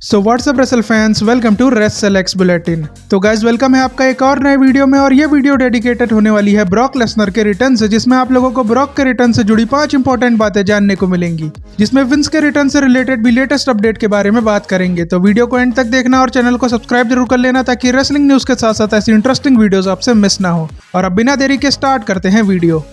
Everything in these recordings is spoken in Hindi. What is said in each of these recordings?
So what's up wrestle fans, welcome to WrestleX bulletin. तो गाइज वेलकम है आपका एक और नए वीडियो में, और ये वीडियो डेडिकेटेड होने वाली है ब्रॉक लेसनर के रिटर्न से, जिसमें आप लोगों को ब्रॉक के रिटर्न से जुड़ी 5 इंपॉर्टेंट बातें जानने को मिलेंगी, जिसमें विंस के रिटर्न से रिलेटेड भी लेटेस्ट अपडेट के बारे में बात करेंगे। तो वीडियो को एंड तक देखना और चैनल को सब्सक्राइब जरूर कर लेना, ताकि रेसलिंग न्यूज के साथ साथ ऐसी इंटरेस्टिंग वीडियोस आपसे मिस ना हो। और अब बिना देरी के स्टार्ट करते हैं वीडियो।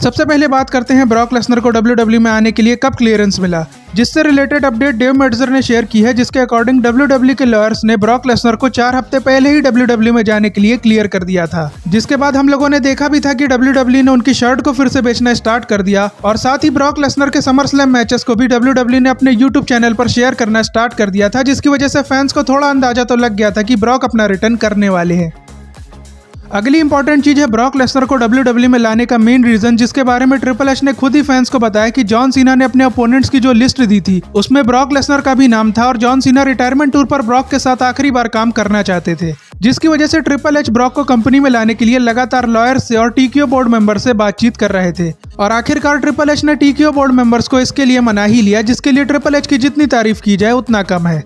सबसे पहले बात करते हैं ब्रॉक लेसनर को WWE में आने के लिए कब क्लियरेंस मिला, जिससे रिलेटेड अपडेट डेव मेल्ट्जर ने शेयर की है, जिसके अकॉर्डिंग WWE के लॉयर्स ने ब्रॉक लेसनर को 4 हफ्ते पहले ही WWE में जाने के लिए क्लियर कर दिया था। जिसके बाद हम लोगों ने देखा भी था कि WWE ने उनकी शर्ट को फिर से बेचना स्टार्ट कर दिया, और साथ ही ब्रॉक लेसनर के समर स्लैम मैचेस को भी WWE ने अपने YouTube चैनल पर शेयर करना स्टार्ट कर दिया था, जिसकी वजह से फैंस को थोड़ा अंदाजा तो लग गया था कि ब्रॉक अपना रिटर्न करने वाले हैं। अगली इंपॉर्टेंट चीज है ब्रॉक लेसनर को WWE में लाने का मेन रीजन, जिसके बारे में ट्रिपल एच ने खुद ही फैंस को बताया कि जॉन सीना ने अपने ओपोनेंट्स की जो लिस्ट दी थी उसमें ब्रॉक लेसनर का भी नाम था, और जॉन सीना रिटायरमेंट टूर पर ब्रॉक के साथ आखिरी बार काम करना चाहते थे, जिसकी वजह से ट्रिपल एच ब्रॉक को कंपनी में लाने के लिए लगातार लॉयर्स से और TKO बोर्ड मेंबर से बातचीत कर रहे थे, और आखिरकार ट्रिपल एच ने TKO बोर्ड मेंबर्स को इसके लिए मना ही लिया, जिसके लिए ट्रिपल एच की जितनी तारीफ की जाए उतना कम है।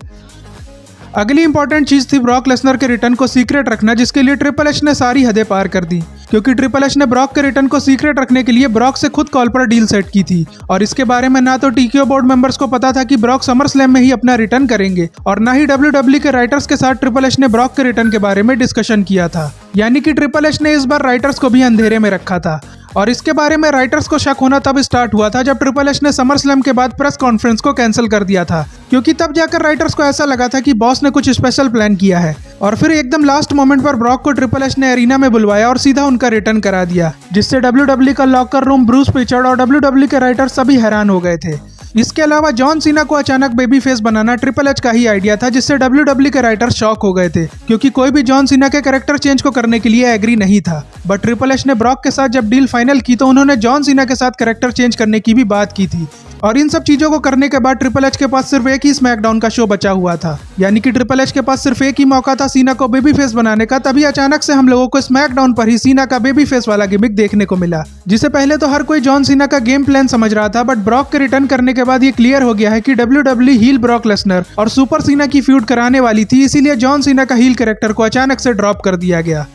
अगली इंपॉर्टेंट चीज थी ब्रॉक लेसनर के रिटर्न को सीक्रेट रखना, जिसके लिए ट्रिपल एच ने सारी हदें पार कर दी, क्योंकि ट्रिपल एच ने ब्रॉक के रिटर्न को सीक्रेट रखने के लिए ब्रॉक से खुद कॉल पर डील सेट की थी, और इसके बारे में ना तो TKO बोर्ड मेंबर्स को पता था कि ब्रॉक समर स्लैम में ही अपना रिटर्न करेंगे, और ना ही WWE के राइटर्स के साथ ट्रिपल एच ने ब्रॉक के रिटर्न के बारे में डिस्कशन किया था। यानी कि ट्रिपल एच ने इस बार राइटर्स को भी अंधेरे में रखा था, और इसके बारे में राइटर्स को शक होना तब स्टार्ट हुआ था जब ट्रिपल एच ने समर स्लैम के बाद प्रेस कॉन्फ्रेंस को कैंसिल कर दिया था, क्योंकि तब जाकर राइटर्स को ऐसा लगा था कि बॉस ने कुछ स्पेशल प्लान किया है, और फिर एकदम लास्ट मोमेंट पर ब्रॉक को ट्रिपल एच ने एरिना में बुलवाया और सीधा उनका रिटर्न करा दिया, जिससे WWE का लॉकर रूम, ब्रूस प्रिचर्ड और WWE के राइटर्स सभी हैरान हो गए थे। इसके अलावा जॉन सीना को अचानक बेबी फेस बनाना ट्रिपल एच का ही आइडिया था, जिससे WWE के राइटर्स शॉक हो गए थे, क्योंकि कोई भी जॉन सीना के कैरेक्टर चेंज को करने के लिए एग्री नहीं था। बट ट्रिपल एच ने ब्रॉक के साथ जब डील फाइनल की तो उन्होंने जॉन सीना के साथ कैरेक्टर चेंज करने की भी बात की थी, और इन सब चीजों को करने के बाद ट्रिपल एच के पास सिर्फ एक ही स्मैकडाउन का शो बचा हुआ था। यानी कि ट्रिपल एच के पास सिर्फ एक ही मौका था सीना को बेबी फेस बनाने का, तभी अचानक से हम लोगों को स्मैकडाउन पर ही सीना का बेबी फेस वाला गिमिक देखने को मिला, जिसे पहले तो हर कोई जॉन सीना का गेम प्लान समझ रहा था, बट ब्रॉक के रिटर्न करने के बाद ये क्लियर हो गया है कि WWE हील ब्रॉक लेसनर और सुपर सीना की फ्यूड कराने वाली थी, इसीलिए जॉन सीना का हील कैरेक्टर को अचानक से ड्रॉप कर दिया गया।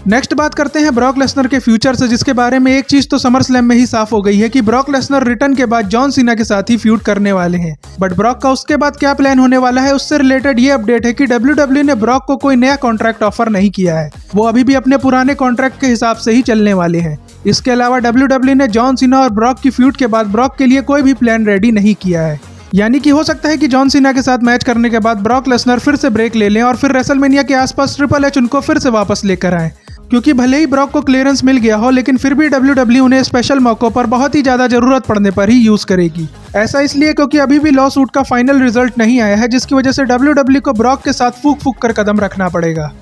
नेक्स्ट बात करते हैं ब्रॉक लेसनर के फ्यूचर से, जिसके बारे में एक चीज तो समर स्लैम में ही साफ हो गई है कि ब्रॉक लेसनर रिटर्न के बाद जॉन सीना के साथ ही फ्यूड करने वाले हैं। बट ब्रॉक का उसके बाद क्या प्लान होने वाला है, उससे रिलेटेड ये अपडेट है कि WWE ने ब्रॉक को कोई नया कॉन्ट्रैक्ट ऑफर नहीं किया है, वो अभी भी अपने पुराने कॉन्ट्रैक्ट के हिसाब से ही चलने वाले हैं। इसके अलावा WWE ने जॉन सीना और ब्रॉक की फ्यूड के बाद ब्रॉक के लिए कोई भी प्लान रेडी नहीं किया है। यानी कि हो सकता है कि जॉन सीना के साथ मैच करने के बाद ब्रॉक लेसनर फिर से ब्रेक ले लें, और फिर रेसलमेनिया के आसपास ट्रिपल एच उनको फिर से वापस लेकर आए, क्योंकि भले ही ब्रॉक को क्लियरेंस मिल गया हो, लेकिन फिर भी WWE उन्हें स्पेशल मौकों पर बहुत ही ज्यादा जरूरत पड़ने पर ही यूज करेगी। ऐसा इसलिए क्योंकि अभी भी लॉ सूट का फाइनल रिजल्ट नहीं आया है, जिसकी वजह से WWE को ब्रॉक के साथ फूक फूक कर कदम रखना पड़ेगा।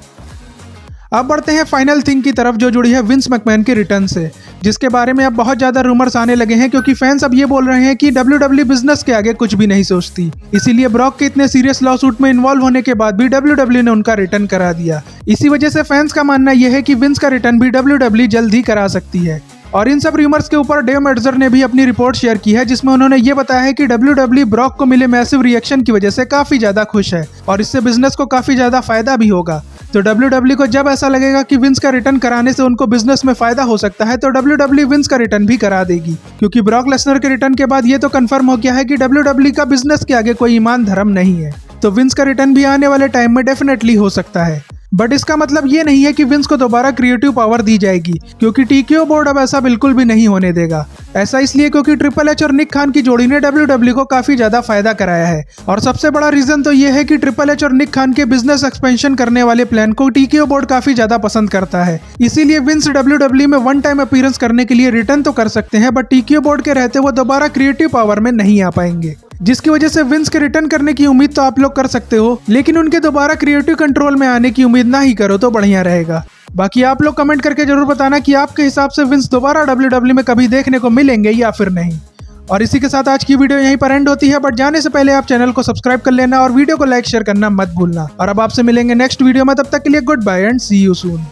अब बढ़ते हैं फाइनल थिंग की तरफ, जो जुड़ी है विंस मैकमैन के रिटर्न से, जिसके बारे में अब बहुत ज्यादा रूमर्स आने लगे हैं, क्योंकि फैंस अब ये बोल रहे हैं कि WWE बिजनेस के आगे कुछ भी नहीं सोचती, इसीलिए ब्रॉक के इतने सीरियस लॉ सूट में इन्वॉल्व होने के बाद भी WWE ने उनका रिटर्न करा दिया। इसी वजह से फैंस का मानना यह है कि विंस का रिटर्न भी WWE जल्द ही करा सकती है। और इन सब रूमर्स के ऊपर डेव मेल्ट्जर ने भी अपनी रिपोर्ट शेयर की है, जिसमें उन्होंने ये बताया है कि WWE ब्रॉक को मिले मैसिव रिएक्शन की वजह से काफी ज्यादा खुश है, और इससे बिजनेस को काफी ज्यादा फायदा भी होगा। तो WWE को जब ऐसा लगेगा कि विंस का रिटर्न कराने से उनको बिजनेस में फायदा हो सकता है, तो WWE विंस का रिटर्न भी करा देगी, क्योंकि ब्रॉक लेसनर के रिटर्न के बाद ये तो कंफर्म हो गया है कि WWE का बिजनेस के आगे कोई ईमान धर्म नहीं है। तो विंस का रिटर्न भी आने वाले टाइम में डेफिनेटली हो सकता है। बट इसका मतलब ये नहीं है कि विंस को दोबारा क्रिएटिव पावर दी जाएगी, क्योंकि TKO बोर्ड अब ऐसा बिल्कुल भी नहीं होने देगा। ऐसा इसलिए क्योंकि ट्रिपल एच और निक खान की जोड़ी ने WWE को काफी ज्यादा फायदा कराया है, और सबसे बड़ा रीजन तो ये है कि ट्रिपल एच और निक खान के बिजनेस एक्सपेंशन करने वाले प्लान को TKO बोर्ड काफी ज्यादा पसंद करता है। इसीलिए विंस WWE में वन टाइम अपीयरेंस करने के लिए रिटर्न तो कर सकते हैं, बट TKO बोर्ड के रहते वो दोबारा क्रिएटिव पावर में नहीं आ पाएंगे, जिसकी वजह से विंस के रिटर्न करने की उम्मीद तो आप लोग कर सकते हो, लेकिन उनके दोबारा क्रिएटिव कंट्रोल में आने की उम्मीद ना ही करो तो बढ़िया रहेगा। बाकी आप लोग कमेंट करके जरूर बताना कि आपके हिसाब से विंस दोबारा WWE में कभी देखने को मिलेंगे या फिर नहीं। और इसी के साथ आज की वीडियो यहीं पर एंड होती है, बट जाने से पहले आप चैनल को सब्सक्राइब कर लेना और वीडियो को लाइक शेयर करना मत भूलना। और अब आपसे मिलेंगे नेक्स्ट वीडियो में, तब तक के लिए goodbye and see you soon.